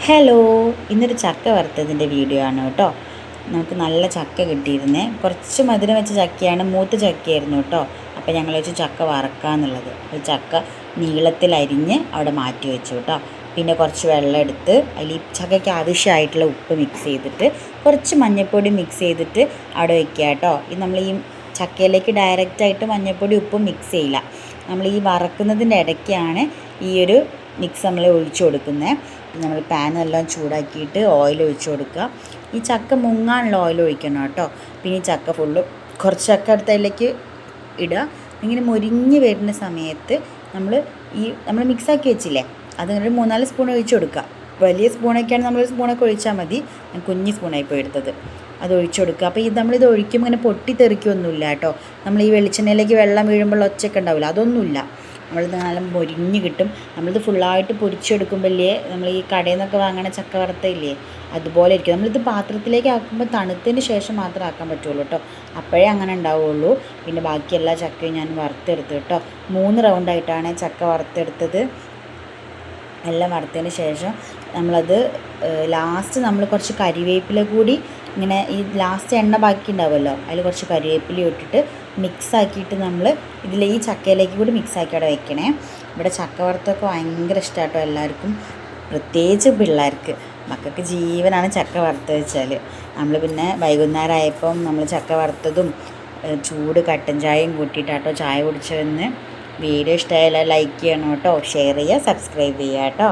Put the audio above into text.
Hello, ഇന്നൊരു ചക്ക വറുത്തതിൻ്റെ video ആണ് കേട്ടോ. നമുക്ക് നല്ല ചക്ക കിട്ടിയിരുന്നേ. കുറച്ച് മധുരം വെച്ച ചക്കയാണ്, മൂത്ത ചക്കയായിരുന്നു കേട്ടോ. അപ്പോൾ ഞങ്ങൾ വെച്ച് ചക്ക വറക്കാന്നുള്ളത്. അപ്പോൾ ചക്ക നീളത്തിലരിഞ്ഞ് അവിടെ മാറ്റി വെച്ചു കേട്ടോ. പിന്നെ കുറച്ച് വെള്ളം എടുത്ത് അതിൽ ഈ ചക്കയ്ക്ക് ആവശ്യമായിട്ടുള്ള ഉപ്പ് മിക്സ് ചെയ്തിട്ട് കുറച്ച് മഞ്ഞൾപ്പൊടി മിക്സ് ചെയ്തിട്ട് അവിടെ വെക്കുക കേട്ടോ. ഇത് നമ്മൾ ഈ ചക്കയിലേക്ക് ഡയറക്റ്റായിട്ട് മഞ്ഞൾപ്പൊടി ഉപ്പും മിക്സ് ചെയ്യില്ല. നമ്മൾ ഈ വറക്കുന്നതിൻ്റെ ഇടയ്ക്കാണ് ഈ ഒരു മിക്സ് നമ്മൾ ഒഴിച്ചു കൊടുക്കുന്നത്. നമ്മൾ പാൻ എല്ലാം ചൂടാക്കിയിട്ട് ഓയിൽ ഒഴിച്ചു കൊടുക്കുക. ഈ ചക്ക മുങ്ങാനുള്ള ഓയിൽ ഒഴിക്കണം കേട്ടോ. പിന്നെ ഈ ചക്ക ഫുള്ള് കുറച്ച് ചക്ക എടുത്ത് അതിലേക്ക് ഇടുക. ഇങ്ങനെ മുരിഞ്ഞ് വരുന്ന സമയത്ത് നമ്മൾ മിക്സാക്കി വെച്ചില്ലേ, അത് ഒരു 3-4 സ്പൂൺ ഒഴിച്ചു കൊടുക്കുക. വലിയ സ്പൂണൊക്കെയാണ് നമ്മളൊരു സ്പൂണൊക്കെ ഒഴിച്ചാൽ മതി. ഞാൻ കുഞ്ഞി സ്പൂണായി പോയി എടുത്തത്. അത് ഒഴിച്ചു കൊടുക്കുക. അപ്പോൾ നമ്മളിത് ഒഴിക്കുമ്പോൾ ഇങ്ങനെ പൊട്ടിത്തെറിക്കൊന്നുമില്ല കേട്ടോ. നമ്മൾ ഈ വെളിച്ചെണ്ണയിലേക്ക് വെള്ളം വീഴുമ്പോൾ ഒച്ചയൊക്കെ ഉണ്ടാവില്ല, അതൊന്നുമില്ല. നമ്മളിത് നല്ല മൊരിഞ്ഞ് കിട്ടും. നമ്മളിത് ഫുള്ളായിട്ട് പൊരിച്ചെടുക്കുമ്പോഴേ നമ്മൾ ഈ കടയിൽ നിന്നൊക്കെ വാങ്ങണ ചക്ക വറുത്തയില്ലേ, അതുപോലെ ഇരിക്കും. നമ്മളിത് പാത്രത്തിലേക്ക് ആക്കുമ്പോൾ തണുത്തതിന് ശേഷം മാത്രമേ ആക്കാൻ പറ്റുള്ളൂ കേട്ടോ. അപ്പോഴേ അങ്ങനെ ഉണ്ടാവുള്ളൂ. പിന്നെ ബാക്കി എല്ലാ ചക്കയും ഞാൻ വറുത്തെടുത്തു കേട്ടോ. 3 റൗണ്ടായിട്ടാണ് ചക്ക വറുത്തെടുത്തത്. എല്ലാം വറുത്തതിന് ശേഷം നമ്മളത് ലാസ്റ്റ് നമ്മൾ കുറച്ച് കരിവേപ്പില കൂടി ഇങ്ങനെ ഈ ലാസ്റ്റ് എണ്ണ ബാക്കി ഉണ്ടാവുമല്ലോ, അതിൽ കുറച്ച് കരിവേപ്പില ഇട്ടിട്ട് മിക്സാക്കിയിട്ട് നമ്മൾ ഈ ചക്കയിലേക്ക് കൂടി മിക്സാക്കി അവിടെ വെക്കണേ. ഇവിടെ ചക്ക വറുത്തൊക്കെ ഭയങ്കര ഇഷ്ടമാട്ടോ എല്ലാവർക്കും, പ്രത്യേകിച്ച് പിള്ളേർക്ക്. മക്കൾക്ക് ജീവനാണ് ചക്ക വറുത്ത് വെച്ചാൽ. നമ്മൾ പിന്നെ വൈകുന്നേരം ആയപ്പം നമ്മൾ ചക്ക വറുത്തതും ചൂട് കട്ടൻ ചായയും കൂട്ടിയിട്ടാട്ടോ ചായ കുടിച്ചതെന്ന്. വീഡിയോ ഇഷ്ടമായാൽ ലൈക്ക് ചെയ്യണം കേട്ടോ, ഷെയർ ചെയ്യുക, സബ്സ്ക്രൈബ് ചെയ്യുക കേട്ടോ.